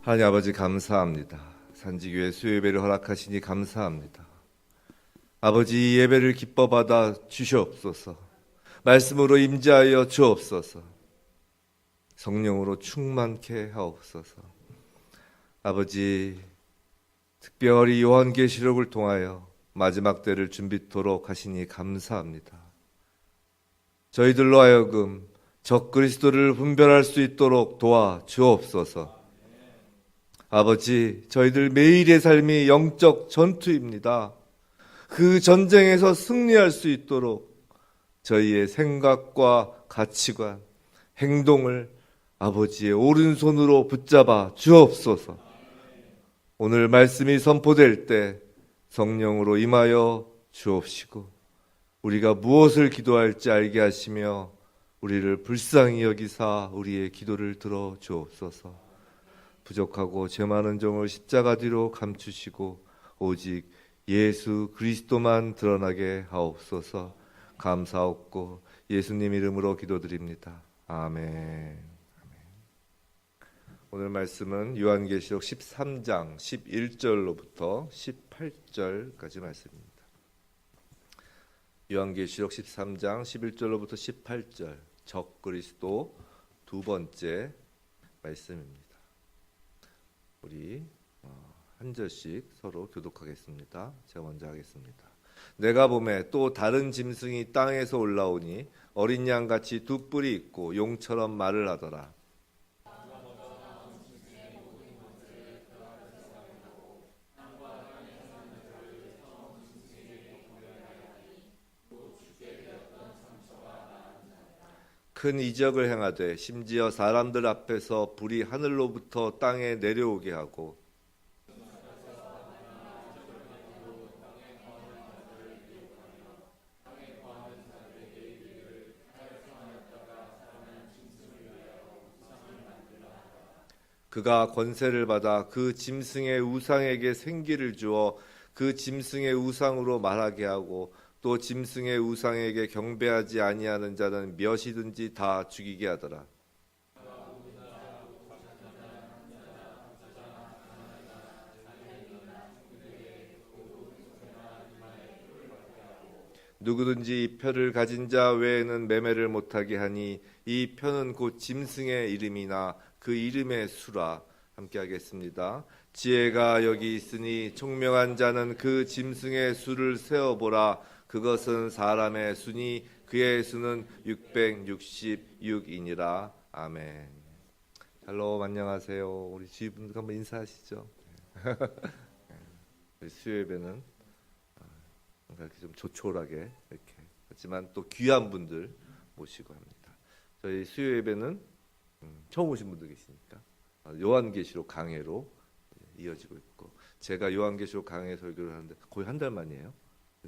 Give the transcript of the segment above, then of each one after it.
하나님 아버지 감사합니다. 산지교회 수요예배를 허락하시니 감사합니다. 아버지, 이 예배를 기뻐 받아 주시옵소서. 말씀으로 임재하여 주옵소서. 성령으로 충만케 하옵소서. 아버지, 특별히 요한계시록을 통하여 마지막 때를 준비토록 하시니 감사합니다. 저희들로 하여금 적그리스도를 분별할 수 있도록 도와 주옵소서. 아버지, 저희들 매일의 삶이 영적 전투입니다. 그 전쟁에서 승리할 수 있도록 저희의 생각과 가치관, 행동을 아버지의 오른손으로 붙잡아 주옵소서. 오늘 말씀이 선포될 때 성령으로 임하여 주옵시고 우리가 무엇을 기도할지 알게 하시며 우리를 불쌍히 여기사 우리의 기도를 들어 주옵소서. 부족하고 죄 많은 종을 십자가 뒤로 감추시고 오직 예수 그리스도만 드러나게 하옵소서. 감사옵고 예수님 이름으로 기도드립니다. 아멘. 오늘 말씀은 요한계시록 13장 11절로부터 18절까지 말씀입니다. 요한계시록 13장 11절로부터 18절, 적그리스도 두 번째 말씀입니다. 우리 한 절씩 서로 교독하겠습니다. 제가 먼저 하겠습니다. 내가 보매 또 다른 짐승이 땅에서 올라오니 어린 양같이 두 뿔이 있고 용처럼 말을 하더라. 큰 이적을 행하되 심지어 사람들 앞에서 불이 하늘로부터 땅에 내려오게 하고 그가 권세를 받아 그 짐승의 우상에게 생기를 주어 그 짐승의 우상으로 말하게 하고 또 짐승의 우상에게 경배하지 아니하는 자는 몇이든지 다 죽이게 하더라. 누구든지 이 표를 가진 자 외에는 매매를 못하게 하니 이 표는 곧 짐승의 이름이나 그 이름의 수라. 함께 하겠습니다. 지혜가 여기 있으니 총명한 자는 그 짐승의 수를 세어보라. 그것은 사람의 수니 그의 수는 666이니라. 아멘. 샬롬, 안녕하세요. 우리 주위분들 한번 인사하시죠. 우리 수요예배는 이렇게 좀 조촐하게 이렇게 하지만 또 귀한 분들 모시고 합니다. 저희 수요예배는 처음 오신 분들 계시니까 요한계시록 강해로 이어지고 있고, 제가 요한계시록 강해 설교를 하는데 거의 한 달 만이에요.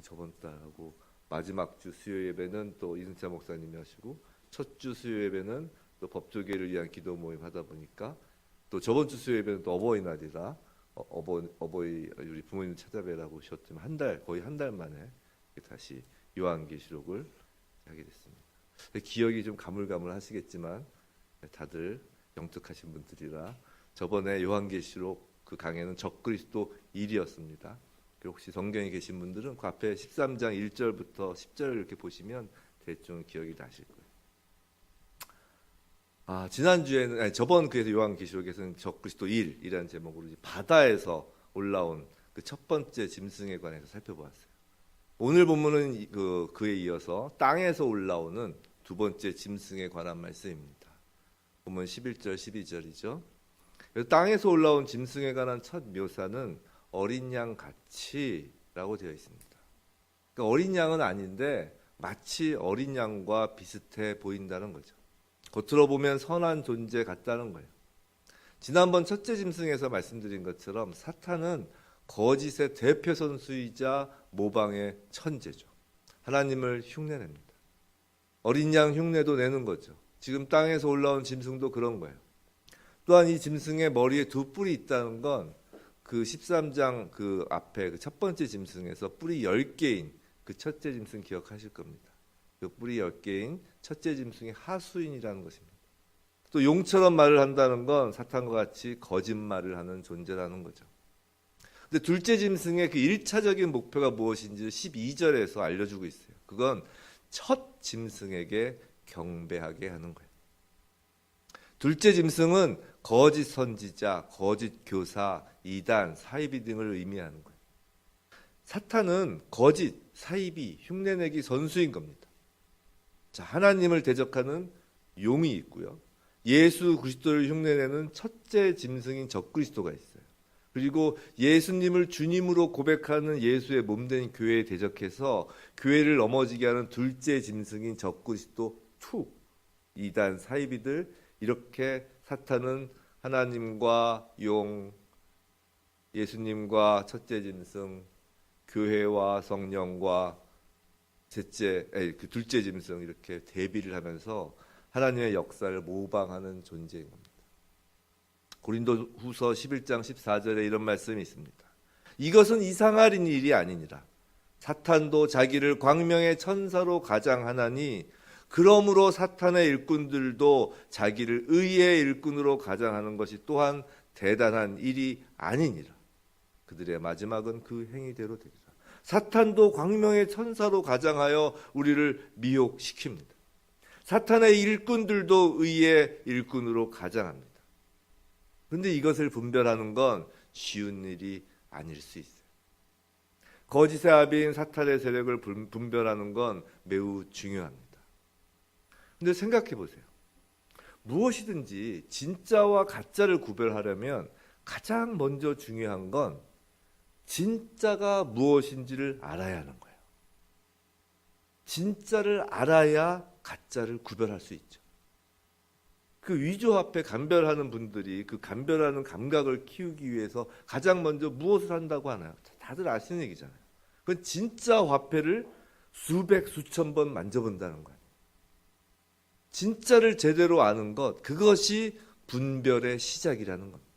저번 달하고 마지막 주 수요 예배는 또 이승차 목사님이 하시고 첫 주 수요 예배는 또 법조계를 위한 기도 모임 하다 보니까 또 저번 주 수요 예배는 또 어버이날이라 어버이 우리 부모님 찾아뵈라고 오셨지만 거의 한 달 만에 다시 요한계시록을 하게 됐습니다. 기억이 좀 가물가물하시겠지만 다들 영특하신 분들이라 저번에 요한계시록 그 강해는 적그리스도 1이었습니다. 혹시 성경에 계신 분들은 그 앞에 13장 1절부터 10절 이렇게 보시면 대충 기억이 나실 거예요. 지난주에는 저번 그래서 요한계시록에서는 적그리스도 1이라는 제목으로 바다에서 올라온 그 첫 번째 짐승에 관해서 살펴보았어요. 오늘 본문은 그에 이어서 땅에서 올라오는 두 번째 짐승에 관한 말씀입니다. 본문 11절 12절이죠. 땅에서 올라온 짐승에 관한 첫 묘사는 어린 양 같이라고 되어 있습니다. 그러니까 어린 양은 아닌데 마치 어린 양과 비슷해 보인다는 거죠. 겉으로 보면 선한 존재 같다는 거예요. 지난번 첫째 짐승에서 말씀드린 것처럼 사탄은 거짓의 대표 선수이자 모방의 천재죠. 하나님을 흉내냅니다. 어린 양 흉내도 내는 거죠. 지금 땅에서 올라온 짐승도 그런 거예요. 또한 이 짐승의 머리에 두 뿔이 있다는 건 그 13장 그 앞에 그 첫 번째 짐승에서 뿔이 10개인 그 첫째 짐승 기억하실 겁니다. 그 뿔이 10개인 첫째 짐승이 하수인이라는 것입니다. 또 용처럼 말을 한다는 건 사탄과 같이 거짓말을 하는 존재라는 거죠. 근데 둘째 짐승의 그 1차적인 목표가 무엇인지 12절에서 알려주고 있어요. 그건 첫 짐승에게 경배하게 하는 거예요. 둘째 짐승은 거짓 선지자, 거짓 교사, 이단, 사이비 등을 의미하는 거예요. 사탄은 거짓, 사이비, 흉내내기 선수인 겁니다. 자, 하나님을 대적하는 용이 있고요. 예수 그리스도를 흉내내는 첫째 짐승인 적그리스도가 있어요. 그리고 예수님을 주님으로 고백하는 예수의 몸된 교회에 대적해서 교회를 넘어지게 하는 둘째 짐승인 적그리스도 투, 이단, 사이비들, 이렇게 사탄은 하나님과 용, 예수님과 첫째 짐승, 교회와 성령과 그 둘째 짐승 이렇게 대비를 하면서 하나님의 역사를 모방하는 존재인 겁니다. 고린도후서 11장 14절에 이런 말씀이 있습니다. 이것은 이상할 일이 아니니라. 사탄도 자기를 광명의 천사로 가장하나니 그러므로 사탄의 일꾼들도 자기를 의의 일꾼으로 가장하는 것이 또한 대단한 일이 아니니라. 그들의 마지막은 그 행위대로 되리라. 사탄도 광명의 천사로 가장하여 우리를 미혹시킵니다. 사탄의 일꾼들도 의의 일꾼으로 가장합니다. 그런데 이것을 분별하는 건 쉬운 일이 아닐 수 있어요. 거짓의 아비인 사탄의 세력을 분별하는 건 매우 중요합니다. 근데 생각해 보세요. 무엇이든지 진짜와 가짜를 구별하려면 가장 먼저 중요한 건 진짜가 무엇인지를 알아야 하는 거예요. 진짜를 알아야 가짜를 구별할 수 있죠. 그 위조 화폐 감별하는 분들이 그 감별하는 감각을 키우기 위해서 가장 먼저 무엇을 한다고 하나요? 다들 아시는 얘기잖아요. 그건 진짜 화폐를 수백 수천 번 만져본다는 거예요. 진짜를 제대로 아는 것, 그것이 분별의 시작이라는 겁니다.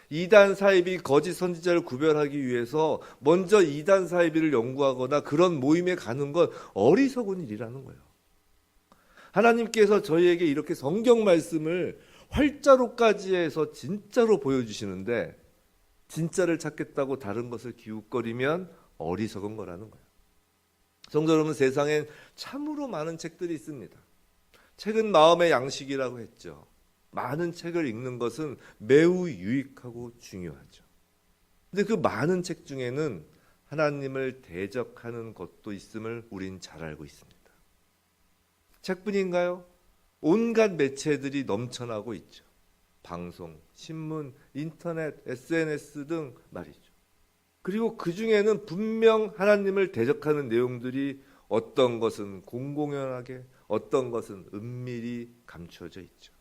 이단 사이비 거짓 선지자를 구별하기 위해서 먼저 이단 사이비를 연구하거나 그런 모임에 가는 건 어리석은 일이라는 거예요. 하나님께서 저희에게 이렇게 성경 말씀을 활자로까지 해서 진짜로 보여주시는데 진짜를 찾겠다고 다른 것을 기웃거리면 어리석은 거라는 거예요. 성도 여러분, 세상엔 참으로 많은 책들이 있습니다. 책은 마음의 양식이라고 했죠. 많은 책을 읽는 것은 매우 유익하고 중요하죠. 근데 그 많은 책 중에는 하나님을 대적하는 것도 있음을 우린 잘 알고 있습니다. 책뿐인가요? 온갖 매체들이 넘쳐나고 있죠. 방송, 신문, 인터넷, SNS 등 말이죠. 그리고 그 중에는 분명 하나님을 대적하는 내용들이 어떤 것은 공공연하게, 어떤 것은 은밀히 감춰져 있죠.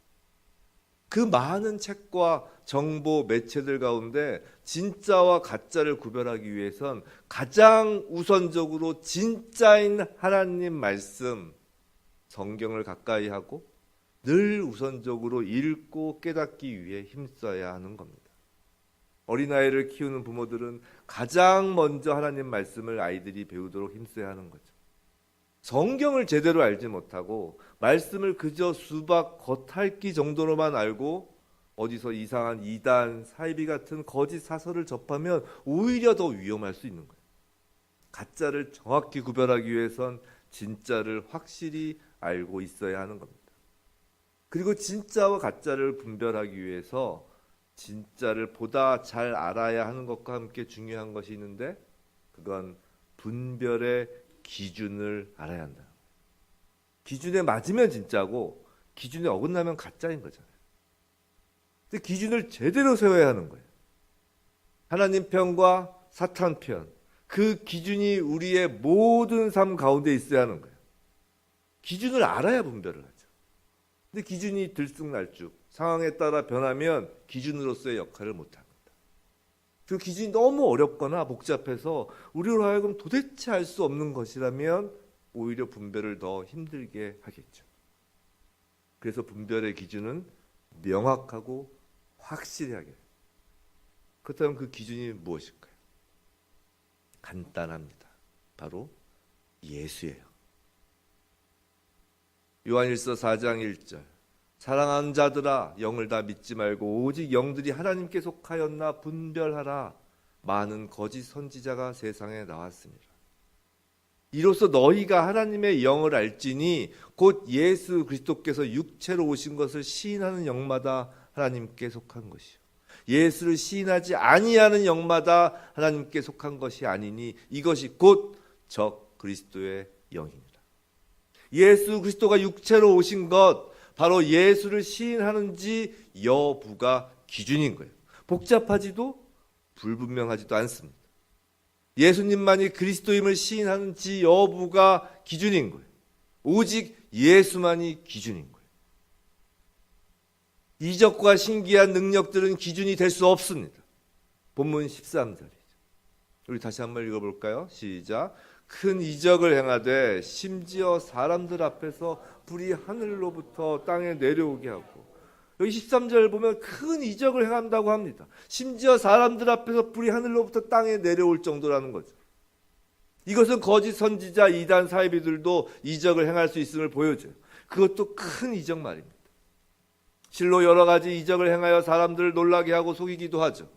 그 많은 책과 정보 매체들 가운데 진짜와 가짜를 구별하기 위해선 가장 우선적으로 진짜인 하나님 말씀, 성경을 가까이 하고 늘 우선적으로 읽고 깨닫기 위해 힘써야 하는 겁니다. 어린아이를 키우는 부모들은 가장 먼저 하나님 말씀을 아이들이 배우도록 힘써야 하는 거죠. 성경을 제대로 알지 못하고 말씀을 그저 수박 겉핥기 정도로만 알고 어디서 이상한 이단, 사이비 같은 거짓 사설을 접하면 오히려 더 위험할 수 있는 거예요. 가짜를 정확히 구별하기 위해선 진짜를 확실히 알고 있어야 하는 겁니다. 그리고 진짜와 가짜를 분별하기 위해서 진짜를 보다 잘 알아야 하는 것과 함께 중요한 것이 있는데 그건 분별의 기준을 알아야 한다. 기준에 맞으면 진짜고 기준에 어긋나면 가짜인 거잖아요. 근데 기준을 제대로 세워야 하는 거예요. 하나님 편과 사탄 편. 그 기준이 우리의 모든 삶 가운데 있어야 하는 거예요. 기준을 알아야 분별을 하죠. 근데 기준이 들쑥날쑥 상황에 따라 변하면 기준으로서의 역할을 못합니다. 그 기준이 너무 어렵거나 복잡해서 우리로 하여금 도대체 알 수 없는 것이라면 오히려 분별을 더 힘들게 하겠죠. 그래서 분별의 기준은 명확하고 확실히 하게 해요. 그렇다면 그 기준이 무엇일까요? 간단합니다. 바로 예수예요. 요한일서 4장 1절 사랑하는 자들아, 영을 다 믿지 말고 오직 영들이 하나님께 속하였나 분별하라. 많은 거짓 선지자가 세상에 나왔습니다. 이로써 너희가 하나님의 영을 알지니 곧 예수 그리스도께서 육체로 오신 것을 시인하는 영마다 하나님께 속한 것이요 예수를 시인하지 아니하는 영마다 하나님께 속한 것이 아니니 이것이 곧 적 그리스도의 영입니다. 예수 그리스도가 육체로 오신 것, 바로 예수를 시인하는지 여부가 기준인 거예요. 복잡하지도 불분명하지도 않습니다. 예수님만이 그리스도임을 시인하는지 여부가 기준인 거예요. 오직 예수만이 기준인 거예요. 이적과 신기한 능력들은 기준이 될 수 없습니다. 본문 13절이죠. 우리 다시 한번 읽어볼까요? 시작. 큰 이적을 행하되 심지어 사람들 앞에서 불이 하늘로부터 땅에 내려오게 하고, 여기 13절 보면 큰 이적을 행한다고 합니다. 심지어 사람들 앞에서 불이 하늘로부터 땅에 내려올 정도라는 거죠. 이것은 거짓 선지자 이단 사이비들도 이적을 행할 수 있음을 보여줘요. 그것도 큰 이적 말입니다. 실로 여러 가지 이적을 행하여 사람들을 놀라게 하고 속이기도 하죠.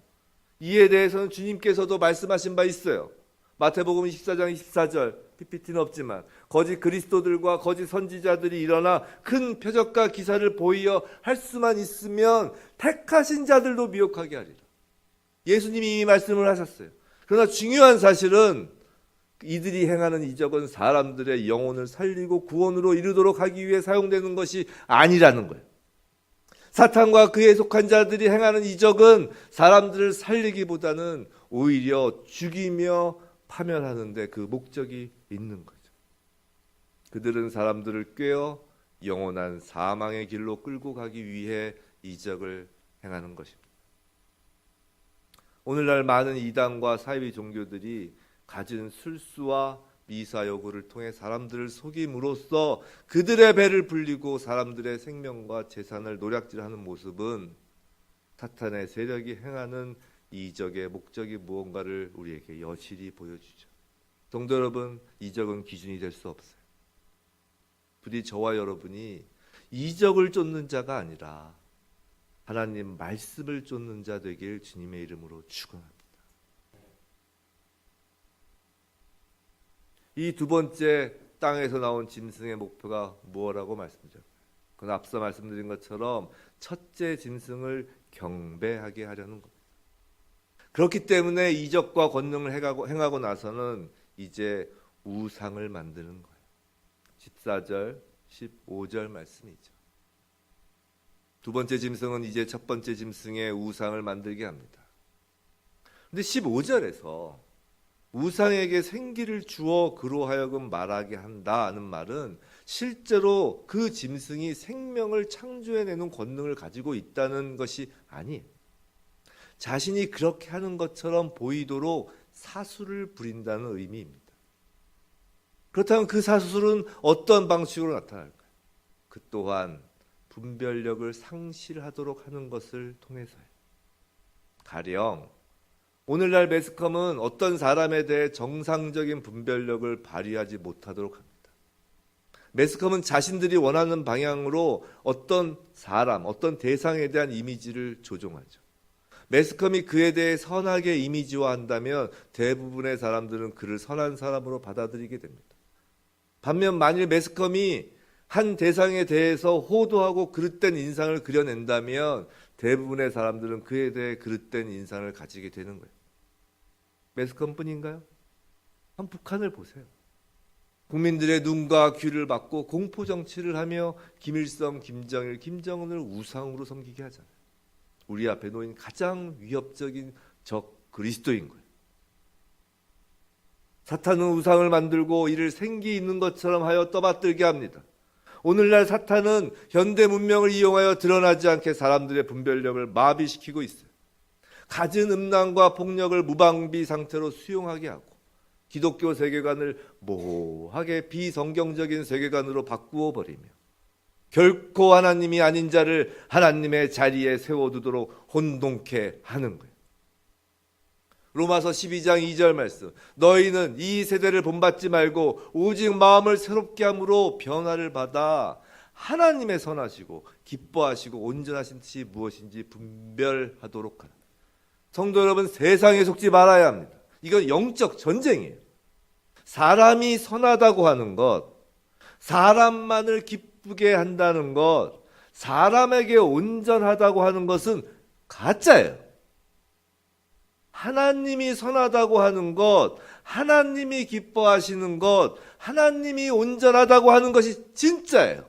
이에 대해서는 주님께서도 말씀하신 바 있어요. 마태복음 24장 24절, PPT는 없지만 거짓 그리스도들과 거짓 선지자들이 일어나 큰 표적과 기사를 보이어 할 수만 있으면 택하신 자들도 미혹하게 하리라. 예수님이 이미 말씀을 하셨어요. 그러나 중요한 사실은 이들이 행하는 이적은 사람들의 영혼을 살리고 구원으로 이르도록 하기 위해 사용되는 것이 아니라는 거예요. 사탄과 그에 속한 자들이 행하는 이적은 사람들을 살리기보다는 오히려 죽이며 파멸하는 데 그 목적이 있는 거죠. 그들은 사람들을 꾀어 영원한 사망의 길로 끌고 가기 위해 이적을 행하는 것입니다. 오늘날 많은 이단과 사이비 종교들이 가진 술수와 미사 여구를 통해 사람들을 속임으로써 그들의 배를 불리고 사람들의 생명과 재산을 노략질하는 모습은 사탄의 세력이 행하는 이적의 목적이 무언가를 우리에게 여실히 보여주죠. 성도 여러분, 이적은 기준이 될 수 없어요. 부디 저와 여러분이 이적을 쫓는 자가 아니라 하나님 말씀을 쫓는 자 되길 주님의 이름으로 축원합니다. 이 두 번째 땅에서 나온 짐승의 목표가 무엇이라고 말씀드렸어요? 그건 앞서 말씀드린 것처럼 첫째 짐승을 경배하게 하려는 겁니다. 그렇기 때문에 이적과 권능을 행하고 나서는 이제 우상을 만드는 거예요. 14절, 15절 말씀이죠. 두 번째 짐승은 이제 첫 번째 짐승의 우상을 만들게 합니다. 그런데 15절에서 우상에게 생기를 주어 그로 하여금 말하게 한다는 말은 실제로 그 짐승이 생명을 창조해내는 권능을 가지고 있다는 것이 아니에요. 자신이 그렇게 하는 것처럼 보이도록 사수를 부린다는 의미입니다. 그렇다면 그 사수는 어떤 방식으로 나타날까요? 그 또한 분별력을 상실하도록 하는 것을 통해서요. 가령 오늘날 매스컴은 어떤 사람에 대해 정상적인 분별력을 발휘하지 못하도록 합니다. 매스컴은 자신들이 원하는 방향으로 어떤 사람, 어떤 대상에 대한 이미지를 조종하죠. 매스컴이 그에 대해 선하게 이미지화한다면 대부분의 사람들은 그를 선한 사람으로 받아들이게 됩니다. 반면 만일 매스컴이 한 대상에 대해서 호도하고 그릇된 인상을 그려낸다면 대부분의 사람들은 그에 대해 그릇된 인상을 가지게 되는 거예요. 매스컴뿐인가요? 한 북한을 보세요. 국민들의 눈과 귀를 막고 공포 정치를 하며 김일성, 김정일, 김정은을 우상으로 섬기게 하잖아요. 우리 앞에 놓인 가장 위협적인 적 그리스도인 거예요. 사탄은 우상을 만들고 이를 생기 있는 것처럼 하여 떠받들게 합니다. 오늘날 사탄은 현대 문명을 이용하여 드러나지 않게 사람들의 분별력을 마비시키고 있어요. 갖은 음란과 폭력을 무방비 상태로 수용하게 하고 기독교 세계관을 모호하게 비성경적인 세계관으로 바꾸어 버리며 결코 하나님이 아닌 자를 하나님의 자리에 세워두도록 혼동케 하는 거예요. 로마서 12장 2절 말씀, 너희는 이 세대를 본받지 말고 오직 마음을 새롭게 함으로 변화를 받아 하나님의 선하시고 기뻐하시고 온전하신 뜻이 무엇인지 분별하도록 하라. 성도 여러분, 세상에 속지 말아야 합니다. 이건 영적 전쟁이에요. 사람이 선하다고 하는 것, 사람만을 기쁘게 한다는 것, 사람에게 온전하다고 하는 것은 가짜예요. 하나님이 선하다고 하는 것, 하나님이 기뻐하시는 것, 하나님이 온전하다고 하는 것이 진짜예요.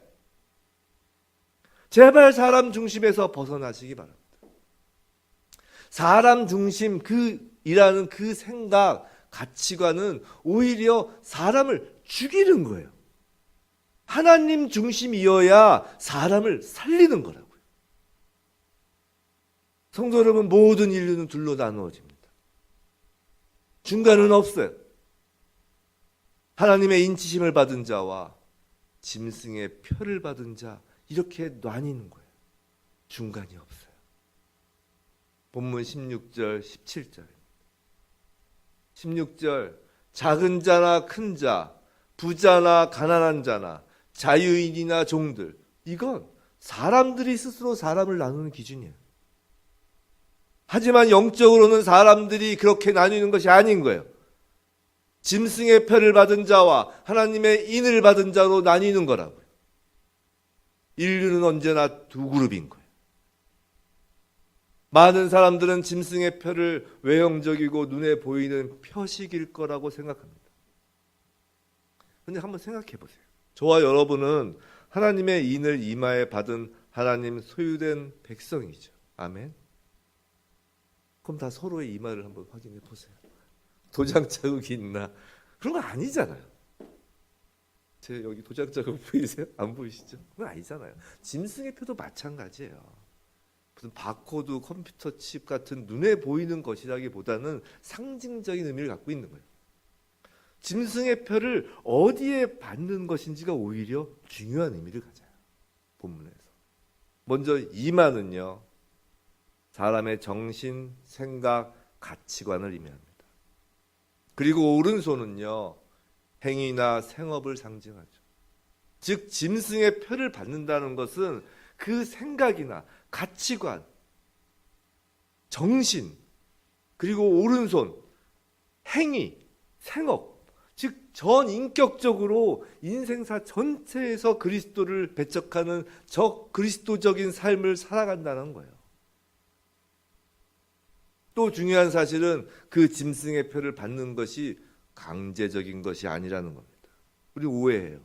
제발 사람 중심에서 벗어나시기 바랍니다. 사람 중심 이라는 그 생각, 가치관은 오히려 사람을 죽이는 거예요. 하나님 중심이어야 사람을 살리는 거라고요. 성도 여러분, 모든 인류는 둘로 나누어집니다. 중간은 없어요. 하나님의 인치심을 받은 자와 짐승의 표를 받은 자, 이렇게 나뉘는 거예요. 중간이 없어요. 본문 16절, 17절. 16절, 작은 자나 큰 자, 부자나 가난한 자나 자유인이나 종들, 이건 사람들이 스스로 사람을 나누는 기준이에요. 하지만 영적으로는 사람들이 그렇게 나누는 것이 아닌 거예요. 짐승의 표를 받은 자와 하나님의 인을 받은 자로 나뉘는 거라고요. 인류는 언제나 두 그룹인 거예요. 많은 사람들은 짐승의 표를 외형적이고 눈에 보이는 표식일 거라고 생각합니다. 그런데 한번 생각해 보세요. 저와 여러분은 하나님의 인을 이마에 받은 하나님 소유된 백성이죠. 아멘. 그럼 다 서로의 이마를 한번 확인해 보세요. 도장 자국이 있나? 그런 거 아니잖아요. 제 여기 도장 자국 보이세요? 안 보이시죠? 그건 아니잖아요. 짐승의 표도 마찬가지예요. 무슨 바코드, 컴퓨터 칩 같은 눈에 보이는 것이라기보다는 상징적인 의미를 갖고 있는 거예요. 짐승의 표를 어디에 받는 것인지가 오히려 중요한 의미를 가져요. 본문에서. 먼저 이마는요, 사람의 정신, 생각, 가치관을 의미합니다. 그리고 오른손은요, 행위나 생업을 상징하죠. 즉 짐승의 표를 받는다는 것은 그 생각이나 가치관, 정신, 그리고 오른손, 행위, 생업, 즉 전인격적으로 인생사 전체에서 그리스도를 배척하는 그리스도적인 삶을 살아간다는 거예요. 또 중요한 사실은 그 짐승의 표를 받는 것이 강제적인 것이 아니라는 겁니다. 우리 오해해요.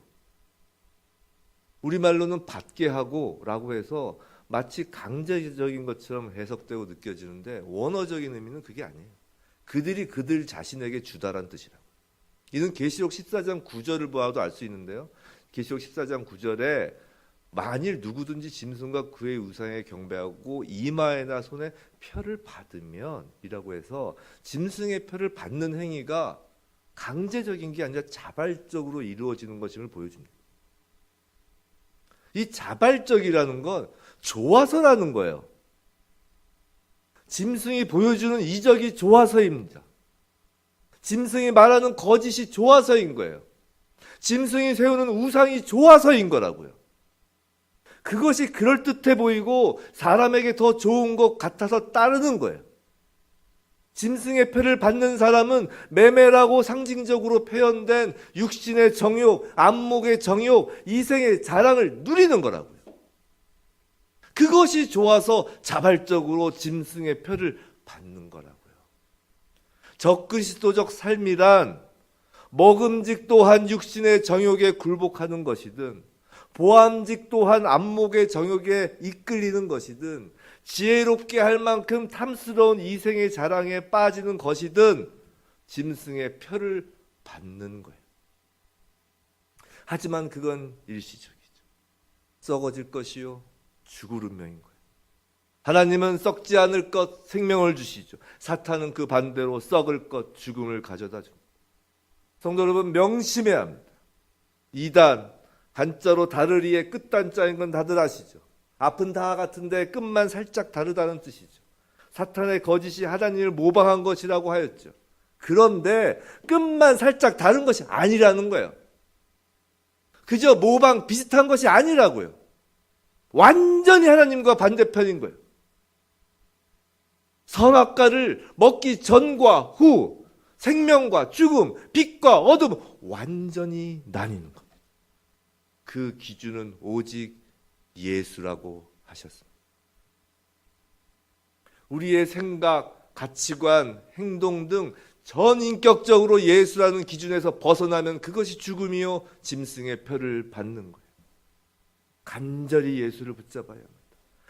우리말로는 받게 하고 라고 해서 마치 강제적인 것처럼 해석되고 느껴지는데 원어적인 의미는 그게 아니에요. 그들이 그들 자신에게 주다란 뜻이라고. 이는 계시록 14장 9절을 보아도 알 수 있는데요. 계시록 14장 9절에 만일 누구든지 짐승과 그의 우상에 경배하고 이마에나 손에 표를 받으면 이라고 해서 짐승의 표를 받는 행위가 강제적인 게 아니라 자발적으로 이루어지는 것임을 보여줍니다. 이 자발적이라는 건 좋아서라는 거예요. 짐승이 보여주는 이적이 좋아서입니다. 짐승이 말하는 거짓이 좋아서인 거예요. 짐승이 세우는 우상이 좋아서인 거라고요. 그것이 그럴듯해 보이고 사람에게 더 좋은 것 같아서 따르는 거예요. 짐승의 표를 받는 사람은 매매라고 상징적으로 표현된 육신의 정욕, 안목의 정욕, 이생의 자랑을 누리는 거라고요. 그것이 좋아서 자발적으로 짐승의 표를 받는 거라고요. 적그리스도적 삶이란 먹음직 또한 육신의 정욕에 굴복하는 것이든 보암직 또한 안목의 정욕에 이끌리는 것이든 지혜롭게 할 만큼 탐스러운 이생의 자랑에 빠지는 것이든 짐승의 표를 받는 거예요. 하지만 그건 일시적이죠. 썩어질 것이요 죽을 운명인 거예요. 하나님은 썩지 않을 것 생명을 주시죠. 사탄은 그 반대로 썩을 것 죽음을 가져다 줍니다. 성도 여러분, 명심해야 합니다. 이단, 한자로 다르리의 끝단자인 건 다들 아시죠? 앞은 다 같은데 끝만 살짝 다르다는 뜻이죠. 사탄의 거짓이 하나님을 모방한 것이라고 하였죠. 그런데 끝만 살짝 다른 것이 아니라는 거예요. 그저 모방 비슷한 것이 아니라고요. 완전히 하나님과 반대편인 거예요. 선악과를 먹기 전과 후, 생명과 죽음, 빛과 어둠 완전히 나뉘는 겁니다. 그 기준은 오직 예수라고 하셨습니다. 우리의 생각, 가치관, 행동 등 전인격적으로 예수라는 기준에서 벗어나면 그것이 죽음이요 짐승의 표를 받는 거예요. 간절히 예수를 붙잡아야 합니다.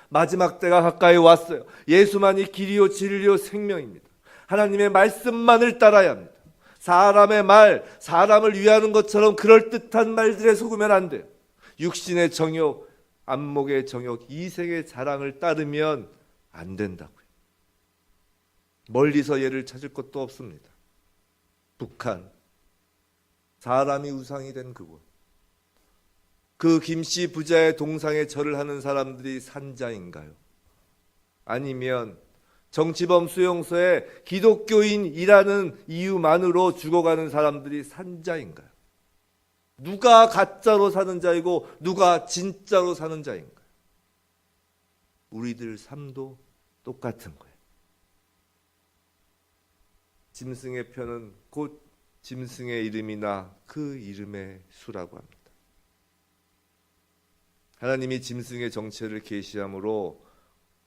마지막 때가 가까이 왔어요. 예수만이 길이요 진리요 생명입니다. 하나님의 말씀만을 따라야 합니다. 사람의 말, 사람을 위하는 것처럼 그럴듯한 말들에 속으면 안 돼요. 육신의 정욕, 안목의 정욕, 이색의 자랑을 따르면 안 된다고요. 멀리서 예를 찾을 것도 없습니다. 북한, 사람이 우상이 된 그곳. 그 김씨 부자의 동상에 절을 하는 사람들이 산자인가요? 아니면 정치범 수용소에 기독교인이라는 이유만으로 죽어가는 사람들이 산자인가요? 누가 가짜로 사는 자이고 누가 진짜로 사는 자인가요? 우리들 삶도 똑같은 거예요. 짐승의 표는 곧 짐승의 이름이나 그 이름의 수라고 합니다. 하나님이 짐승의 정체를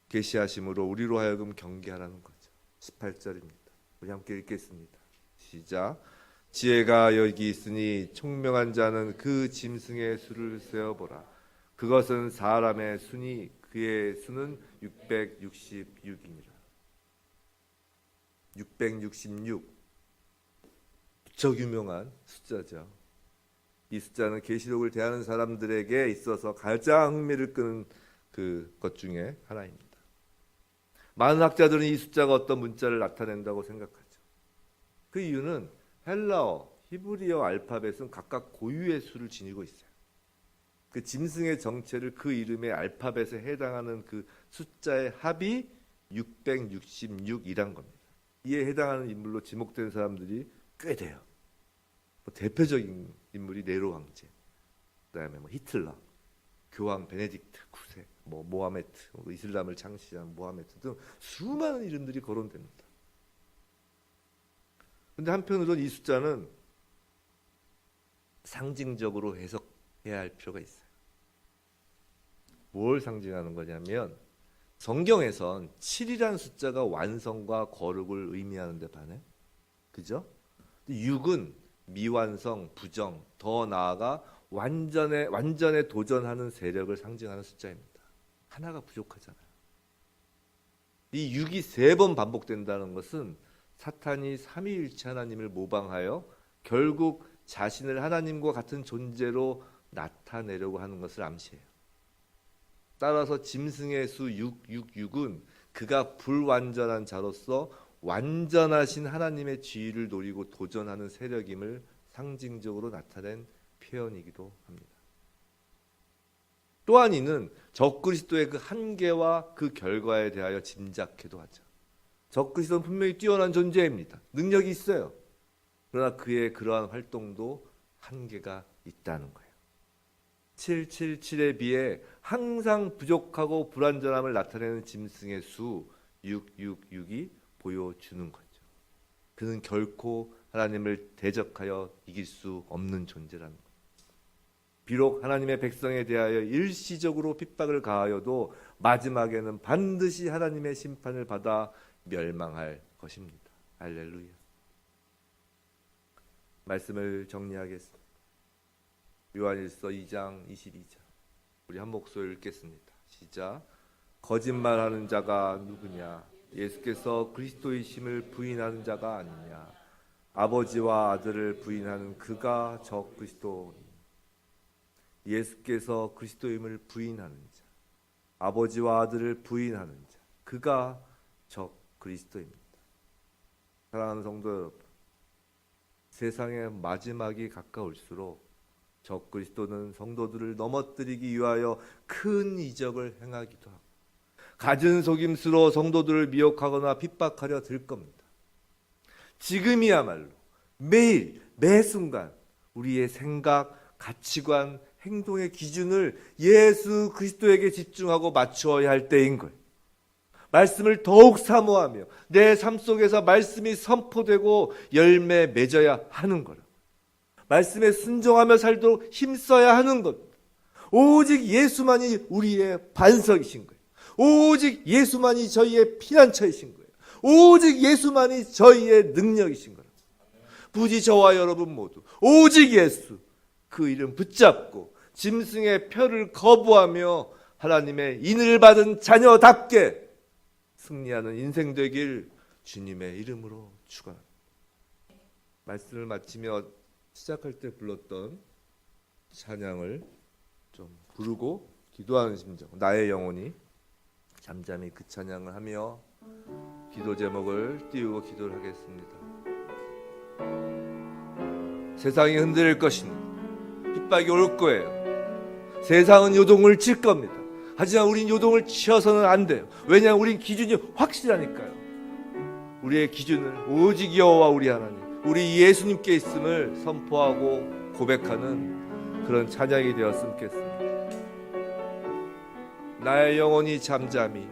계시하심으로 우리로 하여금 경계하라는 거죠. 18절입니다. 우리 함께 읽겠습니다. 시작. 지혜가 여기 있으니 총명한 자는 그 짐승의 수를 세어보라. 그것은 사람의 수니 그의 수는 666이니라. 666 무척 유명한 숫자죠. 이 숫자는 계시록을 대하는 사람들에게 있어서 가장 흥미를 끄는 것 중에 하나입니다. 많은 학자들은 이 숫자가 어떤 문자를 나타낸다고 생각하죠. 그 이유는 헬라어, 히브리어 알파벳은 각각 고유의 수를 지니고 있어요. 그 짐승의 정체를 그 이름의 알파벳에 해당하는 그 숫자의 합이 666이란 겁니다. 이에 해당하는 인물로 지목된 사람들이 꽤 돼요. 대표적인 인물이 네로 황제, 그다음에 히틀러, 교황 베네딕트 9세, 모하메트, 이슬람을 창시한 모하메트 등 수많은 이름들이 거론됩니다. 그런데 한편으로는 이 숫자는 상징적으로 해석해야 할 필요가 있어요. 뭘 상징하는 거냐면 성경에선 7이라는 숫자가 완성과 거룩을 의미하는 데 반해, 그죠? 6은 미완성, 부정, 더 나아가 완전에 도전하는 세력을 상징하는 숫자입니다. 하나가 부족하잖아요. 이 6이 3번 반복된다는 것은 사탄이 삼위일체 하나님을 모방하여 결국 자신을 하나님과 같은 존재로 나타내려고 하는 것을 암시해요. 따라서 짐승의 수 666은 그가 불완전한 자로서 완전하신 하나님의 지위를 노리고 도전하는 세력임을 상징적으로 나타낸 표현이기도 합니다. 또한 이는 적그리스도의 그 한계와 그 결과에 대하여 짐작해도 하죠. 적그리스도는 분명히 뛰어난 존재입니다. 능력이 있어요. 그러나 그의 그러한 활동도 한계가 있다는 거예요. 777에 비해 항상 부족하고 불완전함을 나타내는 짐승의 수 666이 보여주는 거죠. 그는 결코 하나님을 대적하여 이길 수 없는 존재라는 거예요. 비록 하나님의 백성에 대하여 일시적으로 핍박을 가하여도 마지막에는 반드시 하나님의 심판을 받아 멸망할 것입니다. 할렐루야. 말씀을 정리하겠습니다. 요한일서 2장 22절 우리 한 목소리 읽겠습니다. 시작. 거짓말하는 자가 누구냐? 예수께서 그리스도이심을 부인하는 자가 아니냐? 아버지와 아들을 부인하는 그가 저 그리스도니. 예수께서 그리스도임을 부인하는 자, 아버지와 아들을 부인하는 자, 그가 저 그리스도입니다. 사랑하는 성도 여러분, 세상의 마지막이 가까울수록 저 그리스도는 성도들을 넘어뜨리기 위하여 큰 이적을 행하기도 하고 갖은 속임수로 성도들을 미혹하거나 핍박하려 들 겁니다. 지금이야말로 매일 매 순간 우리의 생각, 가치관, 행동의 기준을 예수 그리스도에게 집중하고 맞추어야 할 때인 거예요. 말씀을 더욱 사모하며 내 삶 속에서 말씀이 선포되고 열매 맺어야 하는 거라. 말씀에 순종하며 살도록 힘써야 하는 것. 오직 예수만이 우리의 반석이신 거예요. 오직 예수만이 저희의 피난처이신 거예요. 오직 예수만이 저희의 능력이신 거예요. 부디 저와 여러분 모두 오직 예수, 그 이름 붙잡고 짐승의 표를 거부하며 하나님의 인을 받은 자녀답게 승리하는 인생 되길 주님의 이름으로 축원합니다. 말씀을 마치며 시작할 때 불렀던 찬양을 좀 부르고 기도하는 심정, 나의 영혼이 잠잠히 그 찬양을 하며 기도 제목을 띄우고 기도를 하겠습니다. 세상이 흔들릴 것입니다. 핍박이 올 거예요. 세상은 요동을 칠 겁니다. 하지만 우린 요동을 치어서는 안 돼요. 왜냐하면 우린 기준이 확실하니까요. 우리의 기준은 오직 여호와 우리 하나님, 우리 예수님께 있음을 선포하고 고백하는 그런 찬양이 되었으면 좋겠습니다. 나의 영혼이 잠잠히,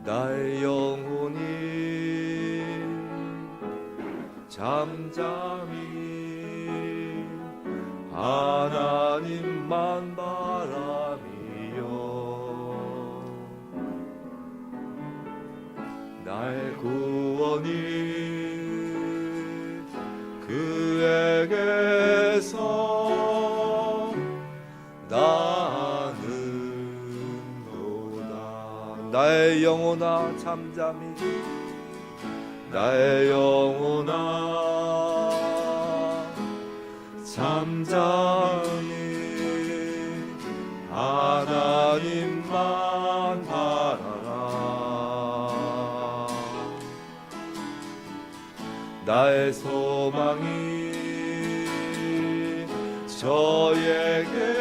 나의 영혼이 잠잠히 하나님만 바라미요, 나의 구원이 그에게서 나는도다. 나의 영혼아 잠잠히, 나의 영혼아 잠잠히 하나님만 바라라. 나의 소망이 저에게서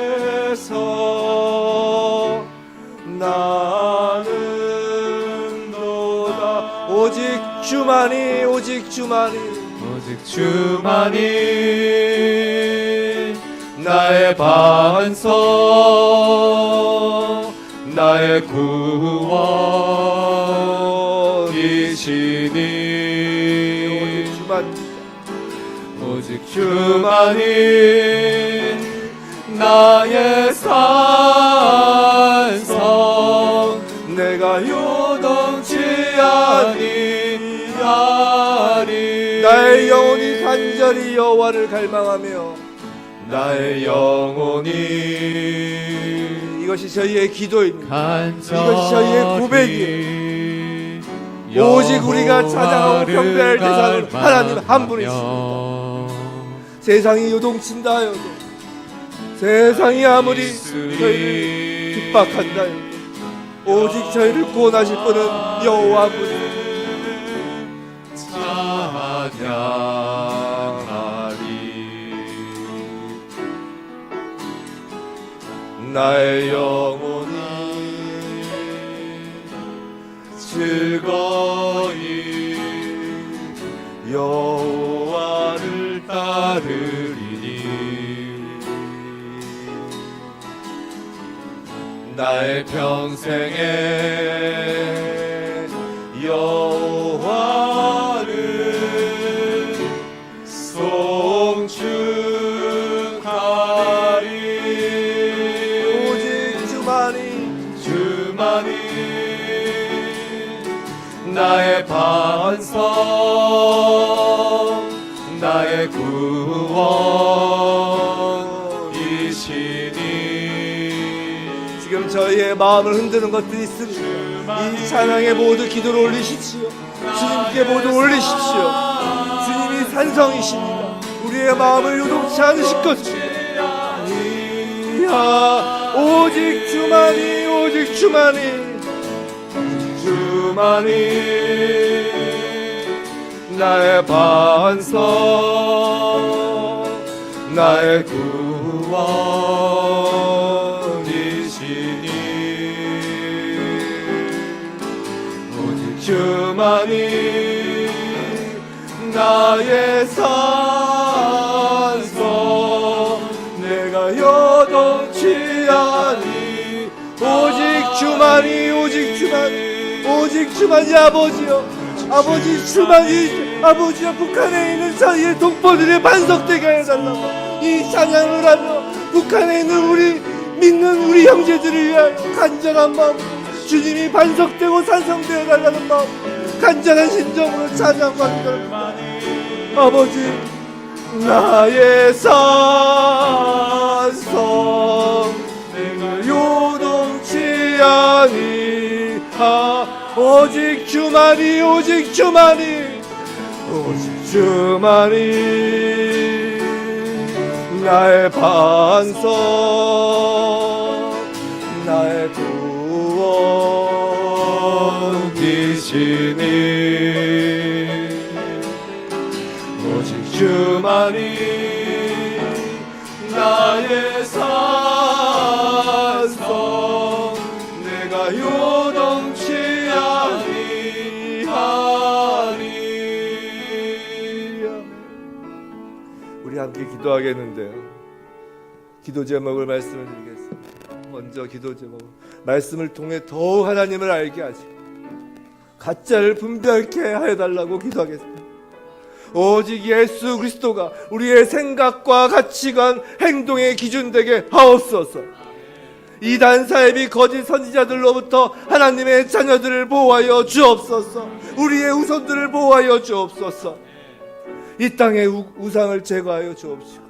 나는도다. 오직 주만이, 오직 주만이, 오직 주만이 나의 반석, 나의 구원이시니, 오직 주만이 나의 산성, 내가 요동치 아니하리. 나의 영혼이 간절히 여호와를 갈망하며, 나의 영혼이, 이것이 저희의 기도입니다. 이것이 저희의 고백이에요. 오직 우리가 찬양하고 경배할 대상은 하나님 한 분이십니다. 세상이 요동친다 하여도, 세상이 아무리 저희를 핍박한다 해도 오직 저희를 구원하실 분은 여호와 분이십니다. 나의 영혼이 즐거이 여호와를 따르리니, 나의 평생에 여호와를 송축하리. 나의 반석, 나의 구원이시니. 지금 저희의 마음을 흔드는 것들이 있습니다. 이 찬양에 모두 기도를 올리십시오. 주님께 모두 올리십시오. 주님이 산성이십니다. 우리의 마음을 요동치 않으실 것입니다. 오직 주만이, 오직 주만이, 주만이 나의 반석, 나의 구원이시니, 오직 주만이 나의 산 요동치 아니 오직 주만이 오직 주만이 오직 주만이 아버지여 아버지 주만이 아버지여 북한에 있는 이 동포들의 반석되게 해달라고 이 찬양을 하며 북한에 있는 우리 믿는 우리 형제들을 위하여 간절한 마음 주님이 반석되고 산성되어 달라는 마음 간절한 심정으로 찬양과 기도합니다. 아버지 나의 산성 내가 요동치 아니하 오직 주만이 오직 주만이 오직 주만이 나의 반석 나의 구원이시니 오직 주만이 나의 산성 내가 요동치 아니하리. 우리 함께 기도하겠는데요. 기도 제목을 말씀을 드리겠습니다. 먼저 기도 제목 말씀을 통해 더욱 하나님을 알게 하시고 가짜를 분별케 해달라고 기도하겠습니다. 오직 예수 그리스도가 우리의 생각과 가치관, 행동의 기준 되게 하옵소서. 이단 사이비 거짓 선지자들로부터 하나님의 자녀들을 보호하여 주옵소서. 우리의 후손들을 보호하여 주옵소서. 이 땅의 우상을 제거하여 주옵시고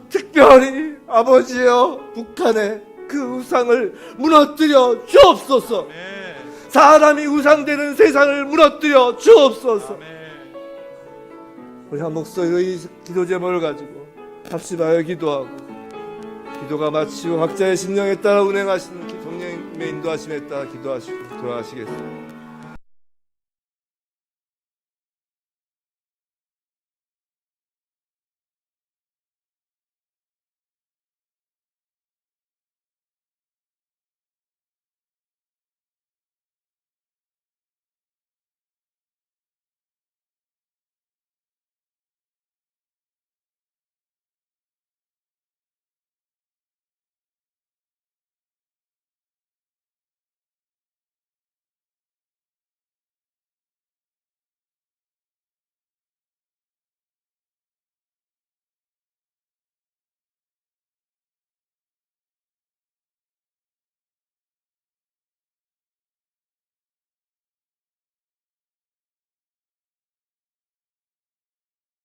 특별히 아버지여 북한의 그 우상을 무너뜨려 주옵소서. 사람이 우상되는 세상을 무너뜨려 주옵소서. 우리 한 목소리로 이 기도 제목을 가지고 합심하여 기도하고 기도가 마치고 각자의 심령에 따라 운행하시는 성령님의 인도하심에 따라 기도하시고 돌아가시겠습니다.